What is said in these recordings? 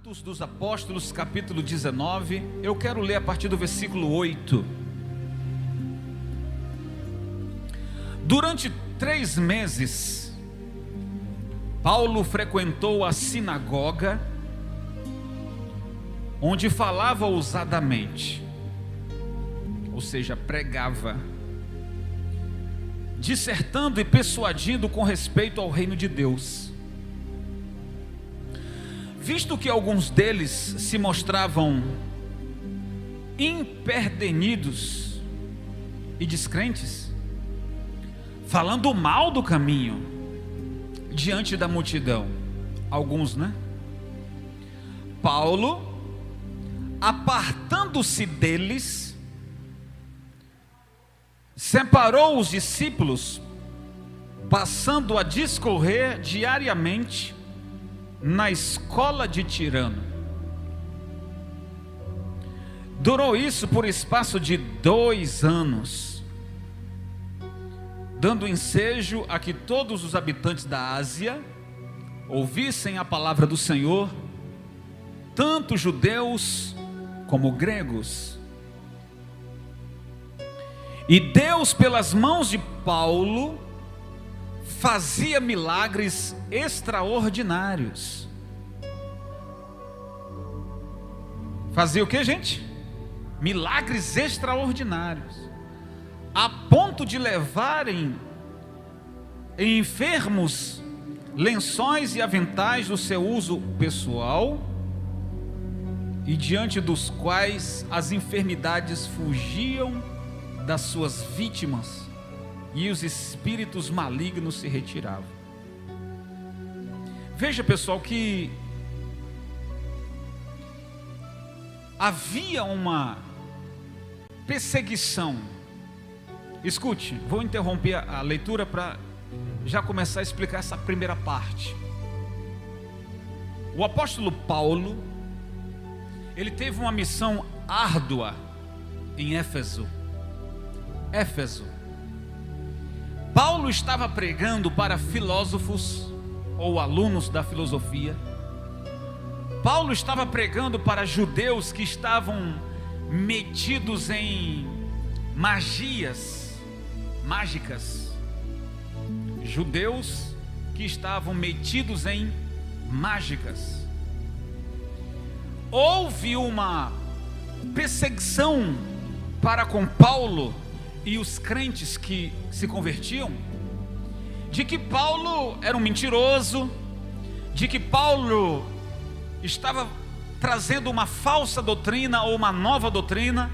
Atos dos Apóstolos, capítulo 19, eu quero ler a partir do versículo 8. Durante 3 meses, Paulo frequentou a sinagoga, onde falava ousadamente, ou seja, pregava, dissertando e persuadindo com respeito ao reino de Deus. Visto que alguns deles se mostravam imperdenidos e descrentes, falando mal do caminho diante da multidão, alguns, Paulo, apartando-se deles, separou os discípulos, passando a discorrer diariamente na escola de Tirano. Durou isso por espaço de 2 anos, dando ensejo a que todos os habitantes da Ásia ouvissem a palavra do Senhor, tanto judeus como gregos. E Deus, pelas mãos de Paulo, fazia milagres extraordinários. Fazia o que, gente? Milagres extraordinários, a ponto de levarem enfermos lençóis e aventais do seu uso pessoal, e diante dos quais as enfermidades fugiam das suas vítimas e os espíritos malignos se retiravam. Veja, pessoal, que havia uma perseguição. Escute, vou interromper a leitura para já começar a explicar essa primeira parte. O apóstolo Paulo, ele teve uma missão árdua em Éfeso. Paulo estava pregando para filósofos ou alunos da filosofia. Paulo estava pregando para judeus que estavam metidos em mágicas. Judeus que estavam metidos em mágicas. Houve uma perseguição para com Paulo e os crentes que se convertiam, de que Paulo era um mentiroso, de que Paulo estava trazendo uma falsa doutrina ou uma nova doutrina,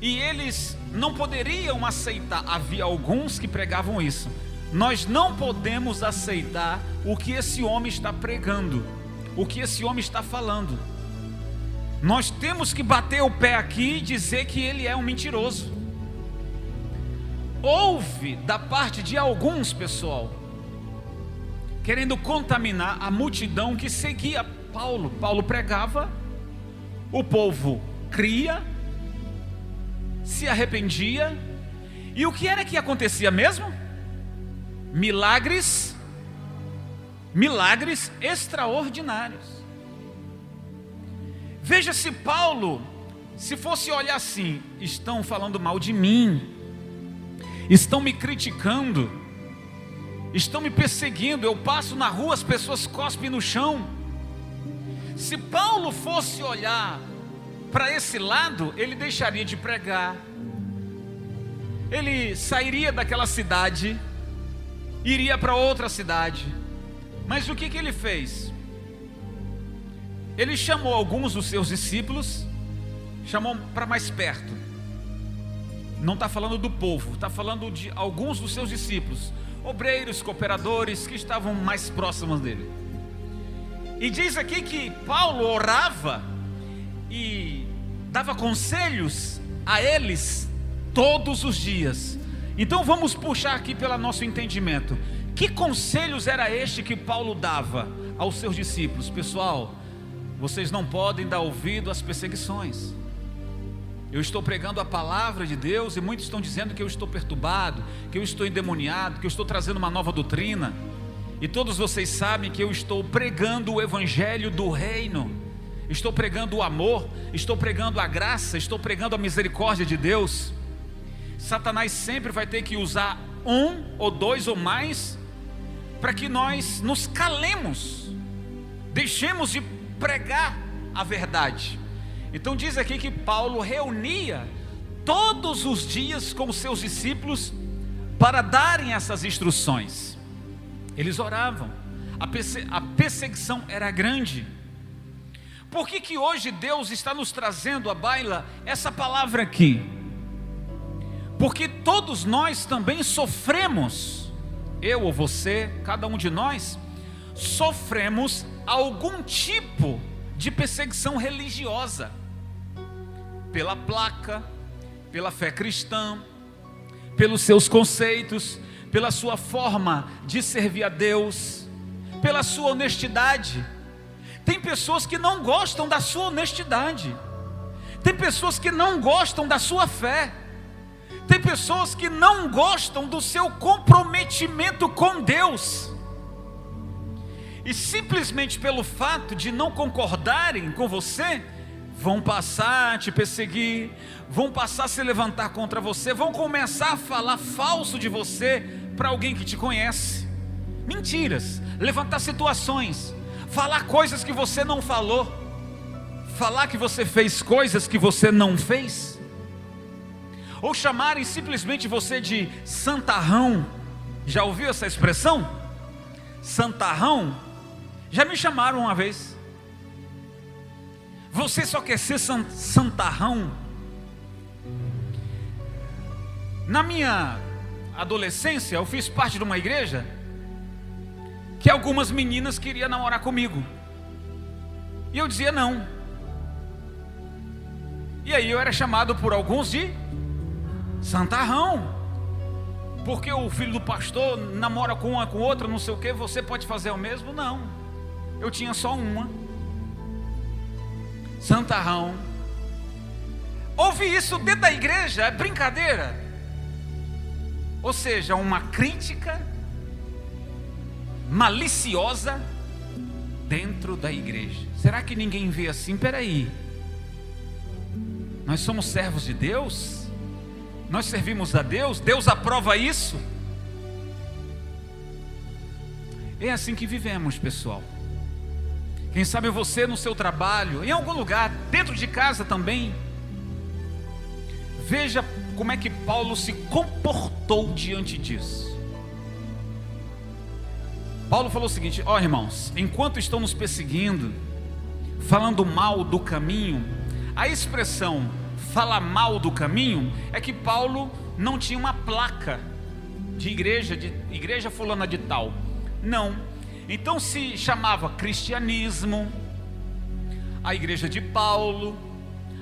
e eles não poderiam aceitar. Havia alguns que pregavam isso: nós não podemos aceitar o que esse homem está pregando, o que esse homem está falando. Nós temos que bater o pé aqui e dizer que ele é um mentiroso. Houve da parte de alguns, pessoal, querendo contaminar a multidão que seguia Paulo. Paulo pregava, o povo cria, se arrependia, e o que era que acontecia mesmo? Milagres extraordinários. Veja, se Paulo, se fosse olhar assim: estão falando mal de mim, estão me criticando, estão me perseguindo, eu passo na rua, as pessoas cospem no chão. Se Paulo fosse olhar para esse lado, ele deixaria de pregar, ele sairia daquela cidade, iria para outra cidade. Mas o que ele fez? Ele chamou alguns dos seus discípulos, chamou para mais perto. Não está falando do povo, está falando de alguns dos seus discípulos, obreiros, cooperadores, que estavam mais próximos dele. E diz aqui que Paulo orava e dava conselhos a eles todos os dias. Então vamos puxar aqui pelo nosso entendimento. Que conselhos era este que Paulo dava aos seus discípulos? Pessoal, vocês não podem dar ouvido às perseguições. Eu estou pregando a palavra de Deus e muitos estão dizendo que eu estou perturbado, que eu estou endemoniado, que eu estou trazendo uma nova doutrina. E todos vocês sabem que eu estou pregando o evangelho do reino, estou pregando o amor, estou pregando a graça, estou pregando a misericórdia de Deus. Satanás sempre vai ter que usar um ou dois ou mais para que nós nos calemos, deixemos de pregar a verdade. Então diz aqui que Paulo reunia todos os dias com os seus discípulos para darem essas instruções. Eles oravam, a perseguição era grande. Por que hoje Deus está nos trazendo à baila essa palavra aqui? Porque todos nós também sofremos, eu ou você, cada um de nós, sofremos algum tipo de perseguição religiosa, pela placa, pela fé cristã, pelos seus conceitos, pela sua forma de servir a Deus, pela sua honestidade. Tem pessoas que não gostam da sua honestidade, tem pessoas que não gostam da sua fé, tem pessoas que não gostam do seu comprometimento com Deus, e simplesmente pelo fato de não concordarem com você, vão passar a te perseguir, vão passar a se levantar contra você, vão começar a falar falso de você para alguém que te conhece, mentiras, levantar situações, falar coisas que você não falou, falar que você fez coisas que você não fez, ou chamarem simplesmente você de santarrão. Já ouviu essa expressão? Santarrão? Já me chamaram uma vez. Você só quer ser santarrão? Na minha adolescência, eu fiz parte de uma igreja que algumas meninas queriam namorar comigo, e eu dizia não. E aí eu era chamado por alguns de santarrão, porque o filho do pastor namora com uma, com outra, não sei o que, você pode fazer o mesmo? Não, eu tinha só uma. Santarrão. Ouvir isso dentro da igreja é brincadeira, ou seja, uma crítica maliciosa dentro da igreja. Será que ninguém vê assim? Peraí, nós somos servos de Deus, nós servimos a Deus, Deus aprova isso? É assim que vivemos, pessoal. Quem sabe você no seu trabalho, em algum lugar, dentro de casa também. Veja como é que Paulo se comportou diante disso. Paulo falou o seguinte: ó irmãos, enquanto estão nos perseguindo, falando mal do caminho, a expressão falar mal do caminho é que Paulo não tinha uma placa de igreja fulana de tal, não. Então se chamava cristianismo, a igreja de Paulo,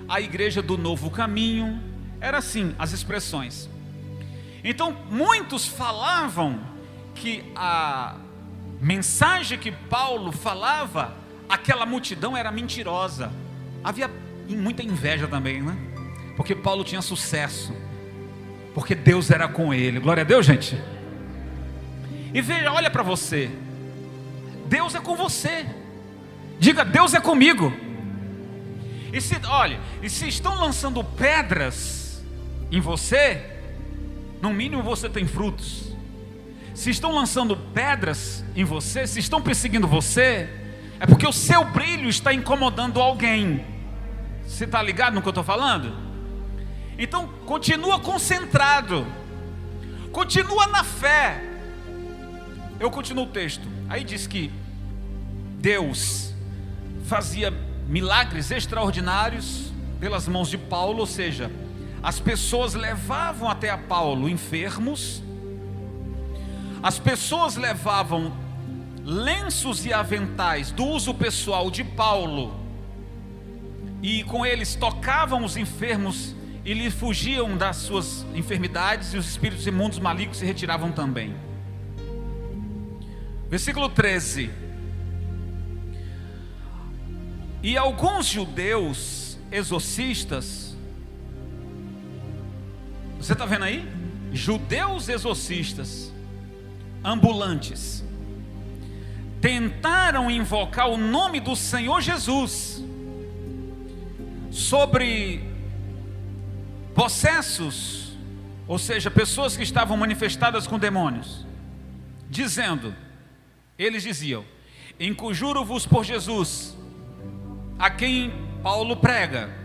a igreja do novo caminho, era assim as expressões. Então muitos falavam que a mensagem que Paulo falava, aquela multidão era mentirosa. Havia muita inveja também, né? Porque Paulo tinha sucesso, porque Deus era com ele. Glória a Deus, gente. E veja, olha para você, Deus é com você. Diga: Deus é comigo. E se estão lançando pedras em você, no mínimo você tem frutos. Se estão lançando pedras em você, se estão perseguindo você, é porque o seu brilho está incomodando alguém. Você está ligado no que eu estou falando? Então continua concentrado, continua na fé. Eu continuo o texto. Aí diz que Deus fazia milagres extraordinários pelas mãos de Paulo, ou seja, as pessoas levavam até a Paulo enfermos, as pessoas levavam lenços e aventais do uso pessoal de Paulo, e com eles tocavam os enfermos e lhe fugiam das suas enfermidades, e os espíritos imundos malignos se retiravam também. Versículo 13: e alguns judeus exorcistas, você está vendo aí? Judeus exorcistas, ambulantes, tentaram invocar o nome do Senhor Jesus sobre possessos, ou seja, pessoas que estavam manifestadas com demônios, dizendo, eles diziam: enconjuro-vos por Jesus, a quem Paulo prega.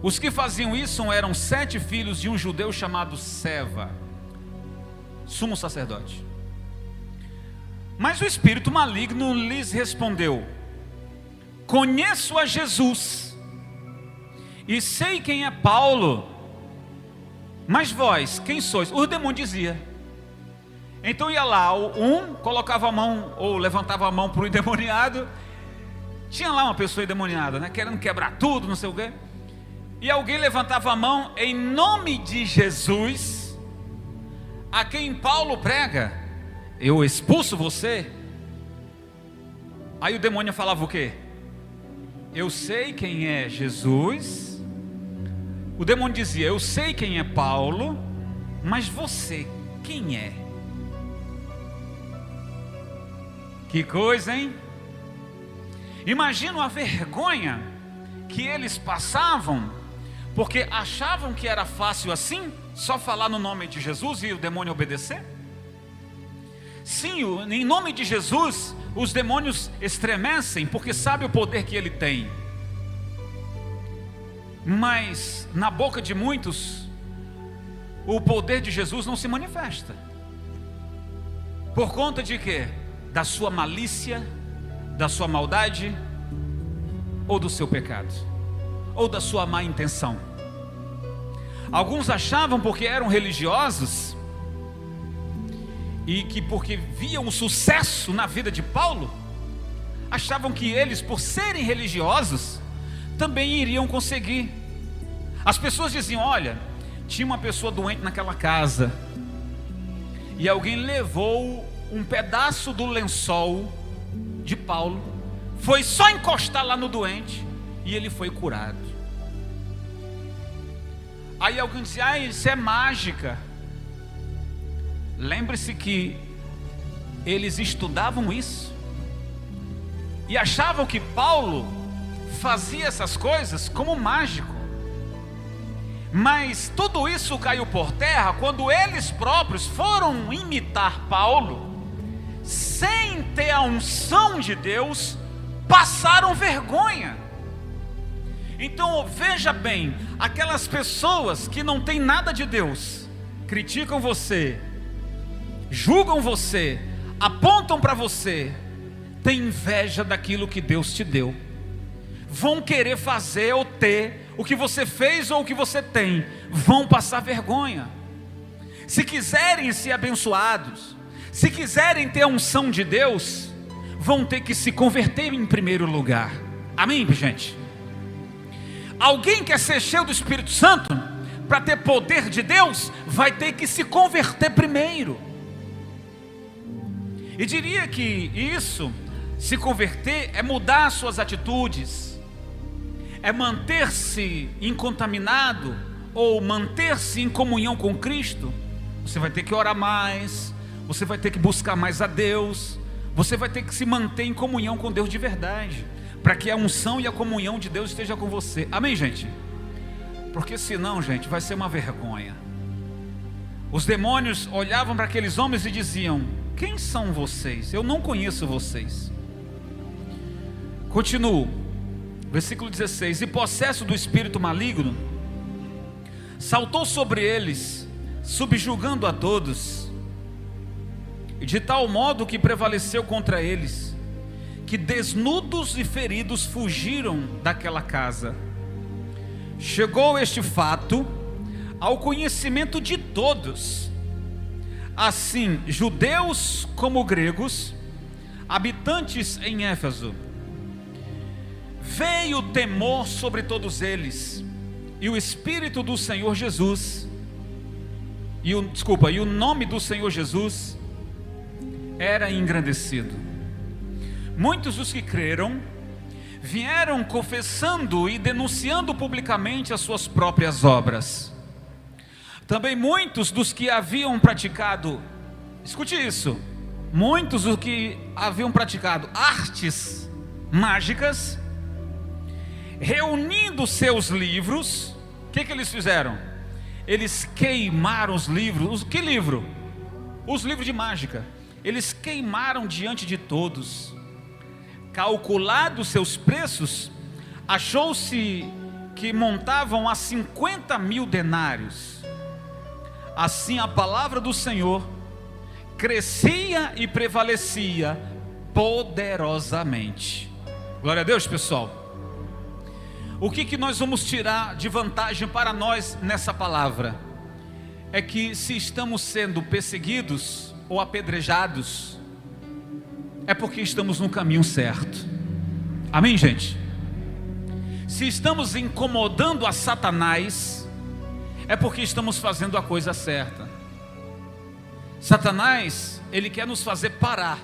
Os que faziam isso eram 7 filhos de um judeu chamado Seva, sumo sacerdote. Mas o espírito maligno lhes respondeu: conheço a Jesus e sei quem é Paulo, mas vós, quem sois? O demônio dizia. Então ia lá, um colocava a mão ou levantava a mão para o endemoniado. Tinha lá uma pessoa endemoniada, né, querendo quebrar tudo, não sei o quê. E alguém levantava a mão em nome de Jesus, a quem Paulo prega: eu expulso você. Aí o demônio falava o quê? Eu sei quem é Jesus. O demônio dizia: eu sei quem é Paulo, mas você, quem é? Que coisa, hein? Imagina a vergonha que eles passavam, porque achavam que era fácil assim, só falar no nome de Jesus e o demônio obedecer. Sim, em nome de Jesus, os demônios estremecem, porque sabem o poder que ele tem. Mas na boca de muitos, o poder de Jesus não se manifesta. Por conta de quê? Da sua malícia, da sua maldade, ou do seu pecado, ou da sua má intenção. Alguns achavam, porque eram religiosos, e que porque viam o sucesso na vida de Paulo, achavam que eles, por serem religiosos, também iriam conseguir. As pessoas diziam: olha, tinha uma pessoa doente naquela casa, e alguém levou um pedaço do lençol de Paulo, foi só encostar lá no doente e ele foi curado. Aí alguém dizia: ah, isso é mágica. Lembre-se que eles estudavam isso e achavam que Paulo fazia essas coisas como mágico. Mas tudo isso caiu por terra quando eles próprios foram imitar Paulo, sem ter a unção de Deus, passaram vergonha. Então veja bem, aquelas pessoas que não têm nada de Deus, criticam você, julgam você, apontam para você, têm inveja daquilo que Deus te deu, vão querer fazer ou ter o que você fez ou o que você tem, vão passar vergonha. Se quiserem ser abençoados, se quiserem ter a unção de Deus, vão ter que se converter em primeiro lugar. Amém, gente? Alguém quer ser cheio do Espírito Santo, para ter poder de Deus, vai ter que se converter primeiro. E diria que isso, se converter, é mudar suas atitudes, é manter-se incontaminado, ou manter-se em comunhão com Cristo. Você vai ter que orar mais, você vai ter que buscar mais a Deus, você vai ter que se manter em comunhão com Deus de verdade, para que a unção e a comunhão de Deus esteja com você. Amém, gente? Porque senão, gente, vai ser uma vergonha. Os demônios olhavam para aqueles homens e diziam: quem são vocês? Eu não conheço vocês. Continuo, versículo 16: e possesso do espírito maligno, saltou sobre eles, subjugando a todos, e de tal modo que prevaleceu contra eles, que desnudos e feridos fugiram daquela casa. Chegou este fato ao conhecimento de todos, assim judeus como gregos, habitantes em Éfeso. Veio temor sobre todos eles, e o Espírito do Senhor Jesus, e o nome do Senhor Jesus era engrandecido. Muitos dos que creram vieram confessando e denunciando publicamente as suas próprias obras. Também muitos dos que haviam praticado, escute isso, muitos os que haviam praticado artes mágicas, reunindo seus livros, o que eles fizeram? Eles queimaram os livros. Que livro? Os livros de mágica. Eles queimaram diante de todos. Calculados seus preços, achou-se que montavam a 50.000 denários. Assim a palavra do Senhor crescia e prevalecia poderosamente. Glória a Deus, pessoal. O que nós vamos tirar de vantagem para nós nessa palavra? É que se estamos sendo perseguidos ou apedrejados, é porque estamos no caminho certo. Amém, gente? Se estamos incomodando a Satanás, é porque estamos fazendo a coisa certa. Satanás, ele quer nos fazer parar.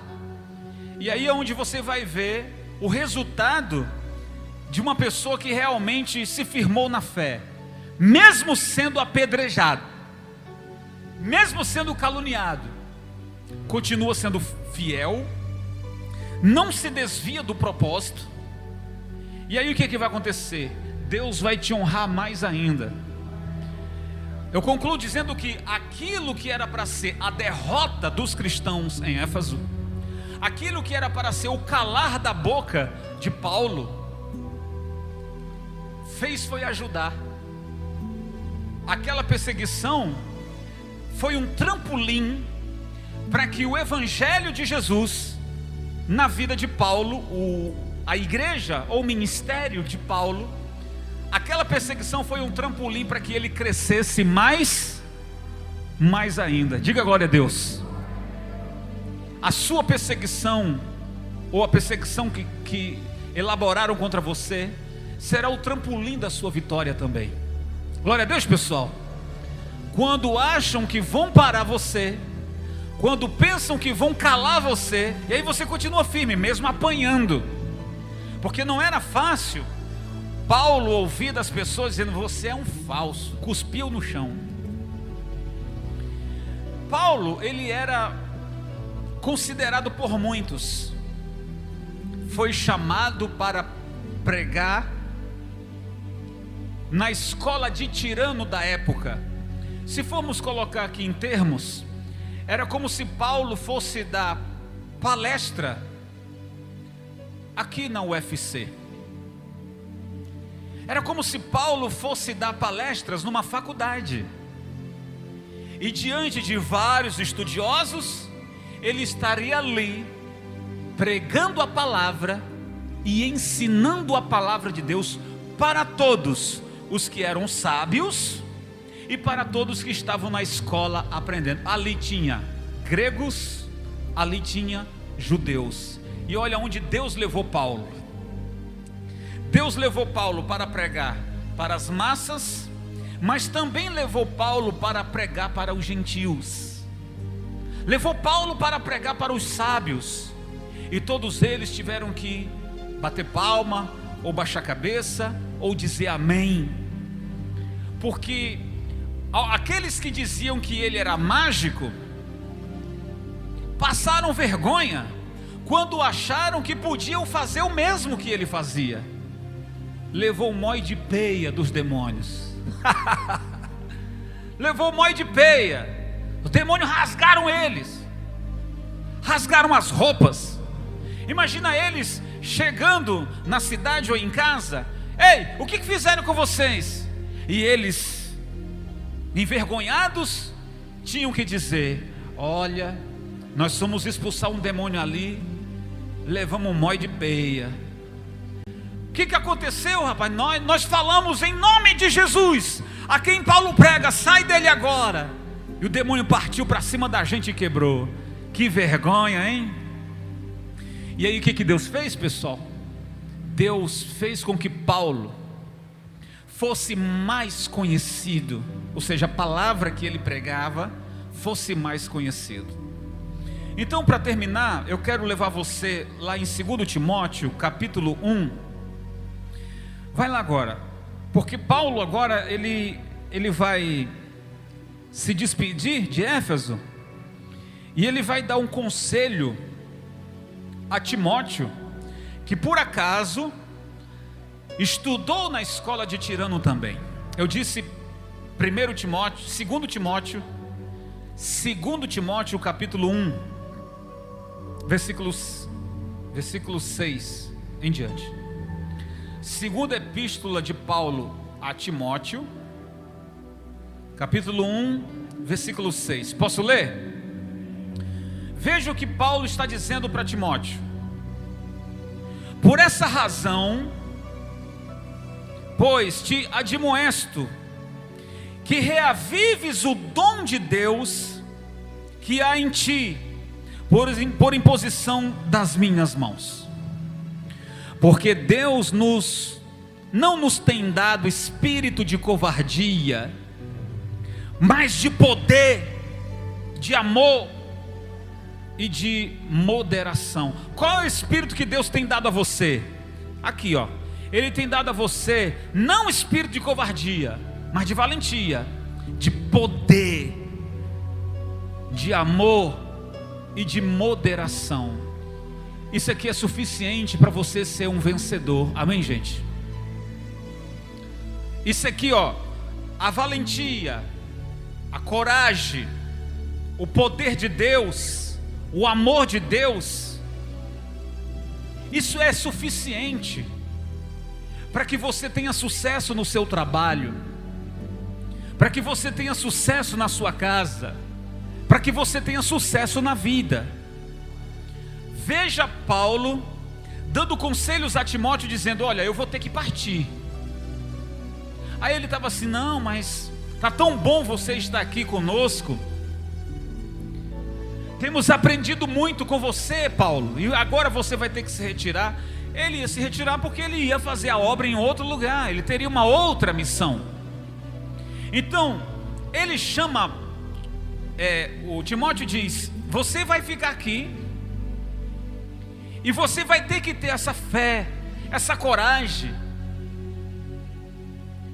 E aí é onde você vai ver o resultado de uma pessoa que realmente se firmou na fé, mesmo sendo apedrejado, mesmo sendo caluniado, continua sendo fiel, não se desvia do propósito. E aí o que vai acontecer? Deus vai te honrar mais ainda. Eu concluo dizendo que aquilo que era para ser a derrota dos cristãos em Éfeso, aquilo que era para ser o calar da boca de Paulo, foi ajudar. Aquela perseguição foi um trampolim para que o evangelho de Jesus, na vida de Paulo, a igreja ou o ministério de Paulo, aquela perseguição foi um trampolim para que ele crescesse mais ainda. Diga glória a Deus. A sua perseguição, ou a perseguição que elaboraram contra você, será o trampolim da sua vitória também. Glória a Deus, pessoal. Quando acham que vão parar você, quando pensam que vão calar você, e aí você continua firme, mesmo apanhando, porque não era fácil Paulo ouvir das pessoas dizendo: você é um falso, cuspiu no chão. Paulo, ele era considerado por muitos, foi chamado para pregar na escola de tirano da época. Se formos colocar aqui em termos, era como se Paulo fosse dar palestra aqui na UFC. Era como se Paulo fosse dar palestras numa faculdade, e diante de vários estudiosos, ele estaria ali pregando a palavra e ensinando a palavra de Deus para todos os que eram sábios e para todos que estavam na escola aprendendo. Ali tinha gregos, ali tinha judeus. E olha onde Deus levou Paulo. Deus levou Paulo para pregar para as massas, mas também levou Paulo para pregar para os gentios. Levou Paulo para pregar para os sábios, e todos eles tiveram que bater palma, ou baixar a cabeça, ou dizer amém, porque aqueles que diziam que ele era mágico passaram vergonha quando acharam que podiam fazer o mesmo que ele fazia. Levou o mói de peia dos demônios. Levou o mói de peia. Os demônios rasgaram eles, rasgaram as roupas. Imagina eles chegando na cidade ou em casa: ei, o que fizeram com vocês? E eles, envergonhados, tinham que dizer: olha, nós fomos expulsar um demônio ali, levamos um mói de peia. O que aconteceu, rapaz? Nós falamos em nome de Jesus, a quem Paulo prega: sai dele agora. E o demônio partiu para cima da gente e quebrou. Que vergonha, hein? E aí o que Deus fez, pessoal? Deus fez com que Paulo fosse mais conhecido, ou seja, a palavra que ele pregava fosse mais conhecido. Então, para terminar, eu quero levar você lá em 2 Timóteo, capítulo 1. Vai lá agora, porque Paulo agora, ele vai se despedir de Éfeso, E ele vai dar um conselho a Timóteo, que por acaso estudou na escola de Tirano também. Eu disse 1 Timóteo, 2 Timóteo capítulo 1, versículos 6 em diante. Segunda epístola de Paulo a Timóteo, capítulo 1, versículo 6. Posso ler? Veja o que Paulo está dizendo para Timóteo. Por essa razão, pois te admoesto que reavives o dom de Deus que há em ti, por imposição das minhas mãos. Porque Deus não nos tem dado espírito de covardia, mas de poder, de amor e de moderação. Qual é o espírito que Deus tem dado a você? Aqui, ó. Ele tem dado a você não espírito de covardia, mas de valentia, de poder, de amor e de moderação. Isso aqui é suficiente para você ser um vencedor. Amém, gente? Isso aqui, ó, a valentia, a coragem, o poder de Deus, o amor de Deus, isso é suficiente para que você tenha sucesso no seu trabalho, para que você tenha sucesso na sua casa, para que você tenha sucesso na vida. Veja Paulo dando conselhos a Timóteo, dizendo: olha, eu vou ter que partir. Aí ele estava assim: não, mas está tão bom você estar aqui conosco, temos aprendido muito com você, Paulo, e agora você vai ter que se retirar. Ele ia se retirar porque ele ia fazer a obra em outro lugar, ele teria uma outra missão. Então, ele chama, o Timóteo diz: você vai ficar aqui, e você vai ter que ter essa fé, essa coragem,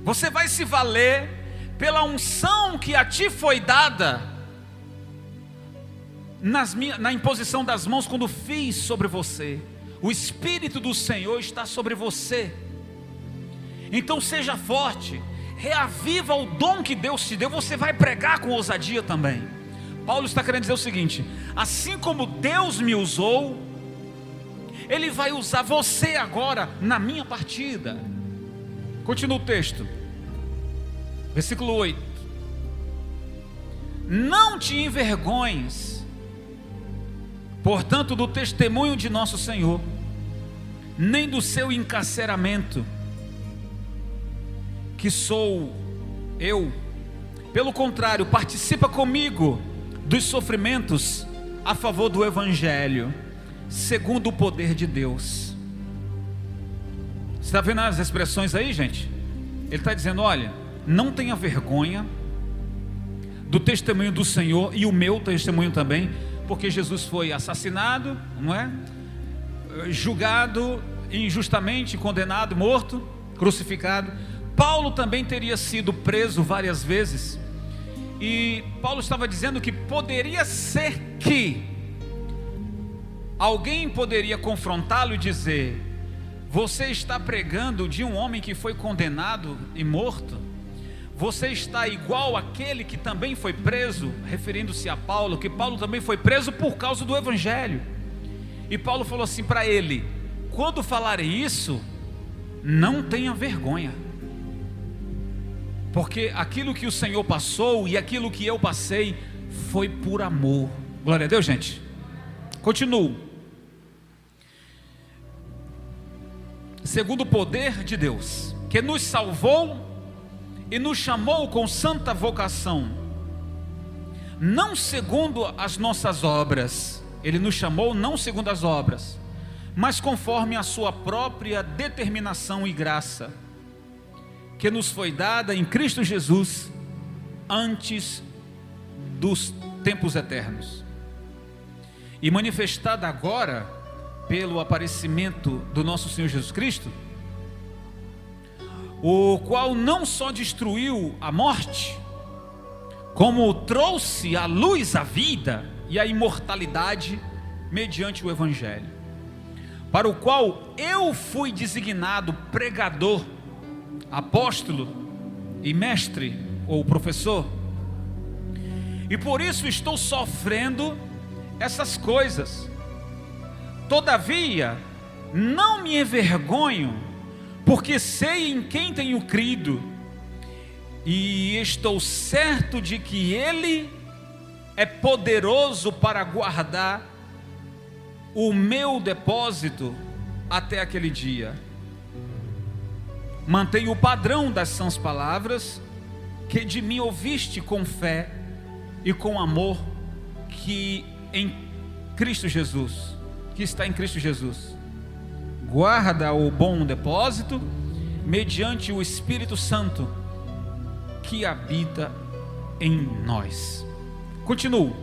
você vai se valer pela unção que a ti foi dada, na imposição das mãos, quando fiz sobre você. O Espírito do Senhor está sobre você. Então seja forte, reaviva o dom que Deus te deu. Você vai pregar com ousadia também. Paulo está querendo dizer o seguinte: assim como Deus me usou, Ele vai usar você agora na minha partida. Continua o texto, versículo 8: não te envergonhes, portanto, do testemunho de nosso Senhor, nem do seu encarceramento, que sou eu. Pelo contrário, participa comigo dos sofrimentos a favor do Evangelho, segundo o poder de Deus. Você está vendo as expressões aí, gente? Ele está dizendo: olha, não tenha vergonha do testemunho do Senhor, e o meu testemunho também, porque Jesus foi assassinado, não é? Julgado injustamente, condenado, morto, crucificado. Paulo também teria sido preso várias vezes, e Paulo estava dizendo que poderia ser que alguém poderia confrontá-lo e dizer: você está pregando de um homem que foi condenado e morto? Você está igual àquele que também foi preso, referindo-se a Paulo, que Paulo também foi preso por causa do Evangelho. E Paulo falou assim para ele: quando falarem isso, não tenha vergonha, porque aquilo que o Senhor passou e aquilo que eu passei foi por amor. Glória a Deus, gente. Continuo. Segundo o poder de Deus, que nos salvou e nos chamou com santa vocação, não segundo as nossas obras. Ele nos chamou não segundo as obras, mas conforme a sua própria determinação e graça, que nos foi dada em Cristo Jesus antes dos tempos eternos, e manifestada agora pelo aparecimento do nosso Senhor Jesus Cristo, o qual não só destruiu a morte, como trouxe à luz a vida, e a imortalidade mediante o Evangelho, para o qual eu fui designado pregador, apóstolo e mestre ou professor, e por isso estou sofrendo essas coisas. Todavia, não me envergonho, porque sei em quem tenho crido, e estou certo de que Ele é poderoso para guardar o meu depósito até aquele dia. Mantenho o padrão das sãs palavras que de mim ouviste com fé e com amor que está em Cristo Jesus. Guarda o bom depósito mediante o Espírito Santo que habita em nós. Continuo.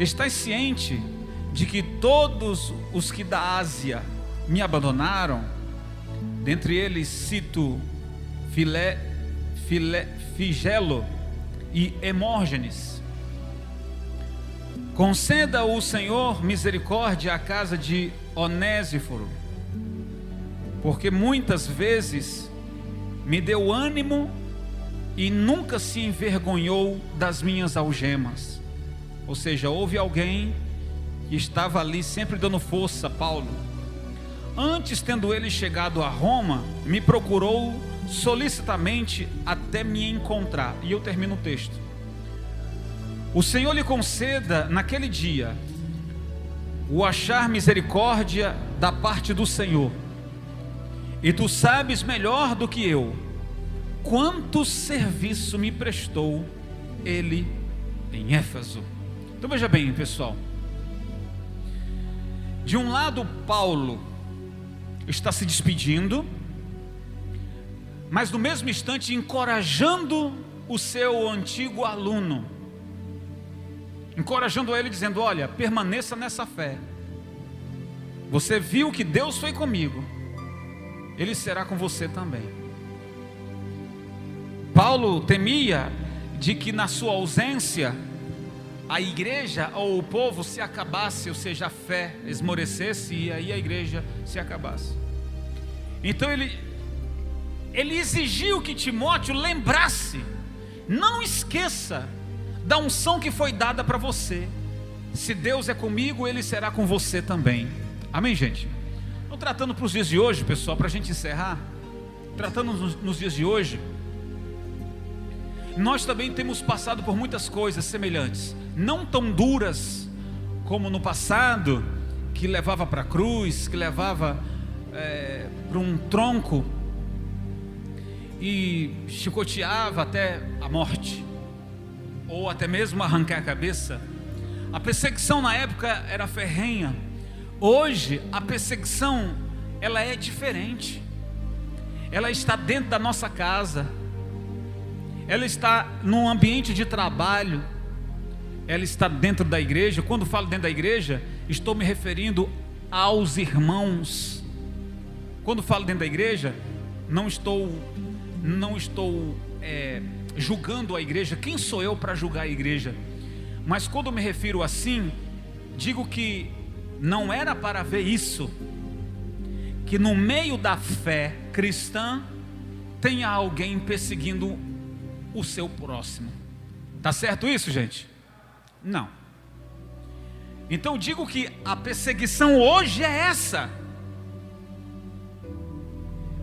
Estás ciente de que todos os que da Ásia me abandonaram, dentre eles cito Figelo e Hemógenes. Conceda o Senhor misericórdia à casa de Onésiforo, porque muitas vezes me deu ânimo e nunca se envergonhou das minhas algemas. Ou seja, houve alguém que estava ali sempre dando força a Paulo. Antes, tendo ele chegado a Roma, me procurou solicitamente até me encontrar. E eu termino o texto. O Senhor lhe conceda naquele dia o achar misericórdia da parte do Senhor. E tu sabes melhor do que eu quanto serviço me prestou ele em Éfeso. Então veja bem, pessoal. De um lado, Paulo está se despedindo, mas no mesmo instante encorajando o seu antigo aluno, encorajando ele, dizendo: olha, permaneça nessa fé. Você viu que Deus foi comigo, Ele será com você também. Paulo temia de que na sua ausência a igreja ou o povo se acabasse, ou seja, a fé esmorecesse e aí a igreja se acabasse. Então ele exigiu que Timóteo lembrasse, não esqueça da unção que foi dada para você. Se Deus é comigo, Ele será com você também. Amém, gente? Então, tratando para os dias de hoje, pessoal, para a gente encerrar, tratando nos dias de hoje, nós também temos passado por muitas coisas semelhantes, não tão duras como no passado, que levava para a cruz, que levava para um tronco e chicoteava até a morte, ou até mesmo arrancar a cabeça. A perseguição na época era ferrenha. Hoje a perseguição, ela é diferente. Ela está dentro da nossa casa, ela está num ambiente de trabalho, ela está dentro da igreja. Quando falo dentro da igreja, estou me referindo aos irmãos. Quando falo dentro da igreja, não estou julgando a igreja. Quem sou eu para julgar a igreja? Mas quando me refiro assim, digo que não era para ver isso, que no meio da fé cristã tenha alguém perseguindo o seu próximo. Tá certo isso, gente? Não. Então digo que a perseguição hoje é essa,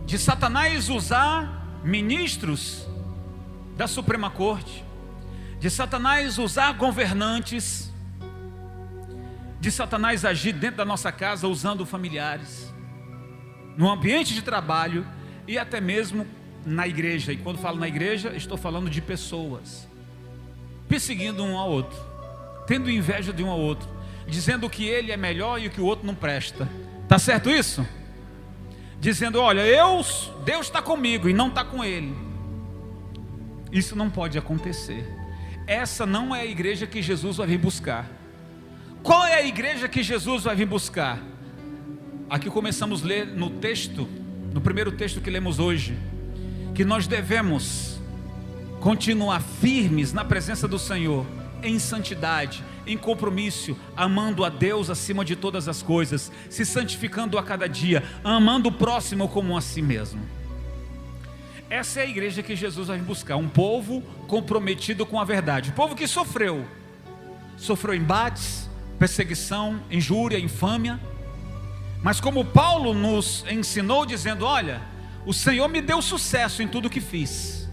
de Satanás usar ministros da Suprema Corte, de Satanás usar governantes, de Satanás agir dentro da nossa casa usando familiares, no ambiente de trabalho e até mesmo na igreja. E quando falo na igreja, estou falando de pessoas perseguindo um ao outro, tendo inveja de um ao outro, dizendo que ele é melhor e que o outro não presta. Tá certo isso? Dizendo: olha, Deus está comigo e não está com ele. Isso não pode acontecer. Essa não é a igreja que Jesus vai vir buscar. Qual é a igreja que Jesus vai vir buscar? Aqui começamos a ler no texto, no primeiro texto que lemos hoje, que nós devemos continuar firmes na presença do Senhor, em santidade, em compromisso, amando a Deus acima de todas as coisas, se santificando a cada dia, amando o próximo como a si mesmo. Essa é a igreja que Jesus vai buscar, um povo comprometido com a verdade, um povo que sofreu embates, perseguição, injúria, infâmia, mas como Paulo nos ensinou dizendo: olha, o Senhor me deu sucesso em tudo que fiz,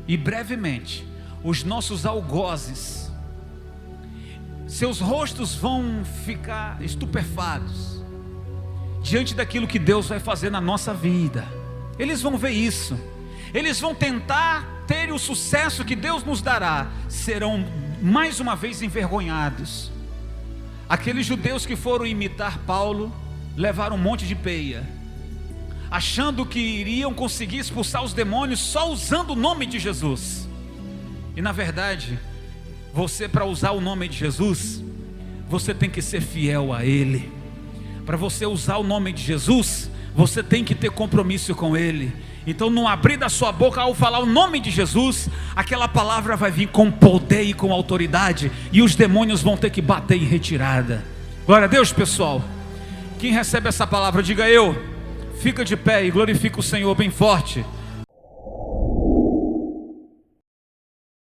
e brevemente os nossos algozes, seus rostos vão ficar estupefatos diante daquilo que Deus vai fazer na nossa vida. Eles vão ver isso, eles vão tentar ter o sucesso que Deus nos dará, serão mais uma vez envergonhados. Aqueles judeus que foram imitar Paulo levaram um monte de peia, achando que iriam conseguir expulsar os demônios só usando o nome de Jesus. E na verdade, você, para usar o nome de Jesus, você tem que ser fiel a Ele. Para você usar o nome de Jesus, você tem que ter compromisso com Ele. Então, no abrir da sua boca, ao falar o nome de Jesus, aquela palavra vai vir com poder e com autoridade, e os demônios vão ter que bater em retirada. Glória a Deus, pessoal. Quem recebe essa palavra, diga eu. Fica de pé e glorifica o Senhor bem forte.